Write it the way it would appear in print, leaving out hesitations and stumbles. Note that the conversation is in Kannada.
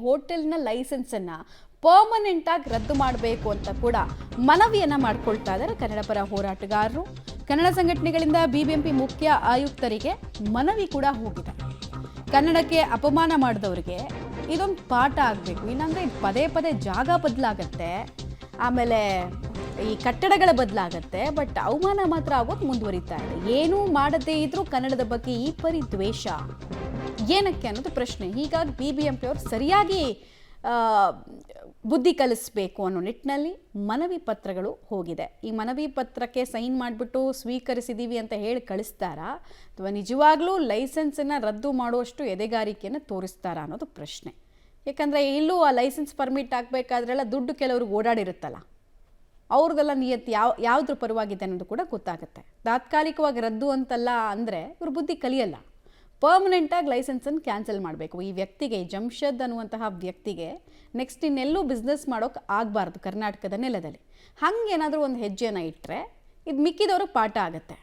ಹೋಟೆಲ್ನ ಲೈಸೆನ್ಸನ್ನು ಪರ್ಮನೆಂಟಾಗಿ ರದ್ದು ಮಾಡಬೇಕು ಅಂತ ಕೂಡ ಮನವಿಯನ್ನು ಮಾಡ್ಕೊಳ್ತಾ ಇದ್ದಾರೆ ಕನ್ನಡ ಪರ ಹೋರಾಟಗಾರರು. ಕನ್ನಡ ಸಂಘಟನೆಗಳಿಂದ ಬಿಬಿಎಂಪಿ ಮುಖ್ಯ ಆಯುಕ್ತರಿಗೆ ಮನವಿ ಕೂಡ ಹೋಗಿದೆ. ಕನ್ನಡಕ್ಕೆ ಅಪಮಾನ ಮಾಡಿದವರಿಗೆ ಇದೊಂದು ಪಾಠ ಆಗಬೇಕು. ಇಲ್ಲಾಂದರೆ ಪದೇ ಪದೇ ಜಾಗ ಬದಲಾಗತ್ತೆ, ಆಮೇಲೆ ಈ ಕಟ್ಟಡಗಳ ಬದಲಾಗತ್ತೆ, ಬಟ್ ಅವಮಾನ ಮಾತ್ರ ಆಗೋದು ಮುಂದುವರಿತಾ ಇದೆ. ಏನೂ ಮಾಡದೇ ಇದ್ರೂ ಕನ್ನಡದ ಬಗ್ಗೆ ಈ ಪರಿ ದ್ವೇಷ ಏನಕ್ಕೆ ಅನ್ನೋದು ಪ್ರಶ್ನೆ. ಹೀಗಾಗಿ ಬಿಬಿಎಂಪಿ ಅವರು ಸರಿಯಾಗಿ ಬುದ್ಧಿ ಕಲಿಸಬೇಕು ಅನ್ನೋ ನಿಟ್ಟಿನಲ್ಲಿ ಮನವಿ ಪತ್ರಗಳು ಹೋಗಿದೆ. ಈ ಮನವಿ ಪತ್ರಕ್ಕೆ ಸೈನ್ ಮಾಡಿಬಿಟ್ಟು ಸ್ವೀಕರಿಸಿದ್ದೀವಿ ಅಂತ ಹೇಳಿ ಕಳಿಸ್ತಾರಾ ಅಥವಾ ನಿಜವಾಗ್ಲೂ ಲೈಸೆನ್ಸನ್ನು ರದ್ದು ಮಾಡುವಷ್ಟು ಎದೆಗಾರಿಕೆಯನ್ನು ತೋರಿಸ್ತಾರಾ ಅನ್ನೋದು ಪ್ರಶ್ನೆ. ಯಾಕಂದರೆ ಇಲ್ಲೂ ಆ ಲೈಸೆನ್ಸ್ ಪರ್ಮಿಟ್ ಆಗಬೇಕಾದ್ರೆಲ್ಲ ದುಡ್ಡು ಕೆಲವ್ರಿಗೆ ಓಡಾಡಿರುತ್ತಲ್ಲ, ಅವ್ರದ್ದೆಲ್ಲ ನಿಯತ್ತು ಯಾವುದ್ರ ಪರವಾಗಿದೆ ಅನ್ನೋದು ಕೂಡ ಗೊತ್ತಾಗುತ್ತೆ. ತಾತ್ಕಾಲಿಕವಾಗಿ ರದ್ದು ಅಂತಲ್ಲ ಅಂದರೆ ಇವ್ರ ಬುದ್ಧಿ ಕಲಿಯಲ್ಲ. ಪರ್ಮನೆಂಟಾಗಿ ಲೈಸೆನ್ಸನ್ನು ಕ್ಯಾನ್ಸಲ್ ಮಾಡಬೇಕು. ಈ ವ್ಯಕ್ತಿಗೆ, ಜಮ್ಶದ್ ಅನ್ನುವಂತಹ ವ್ಯಕ್ತಿಗೆ ನೆಕ್ಸ್ಟ್ ಇನ್ನೆಲ್ಲೂ ಬಿಸ್ನೆಸ್ ಮಾಡೋಕೆ ಆಗಬಾರ್ದು ಕರ್ನಾಟಕದ ನೆಲದಲ್ಲಿ. ಹಂಗೇನಾದರೂ ಒಂದು ಹೆಜ್ಜೆನ ಇಟ್ಟರೆ ಇದು ಮಿಕ್ಕಿದವ್ರಿಗೆ ಪಾಠ ಆಗುತ್ತೆ.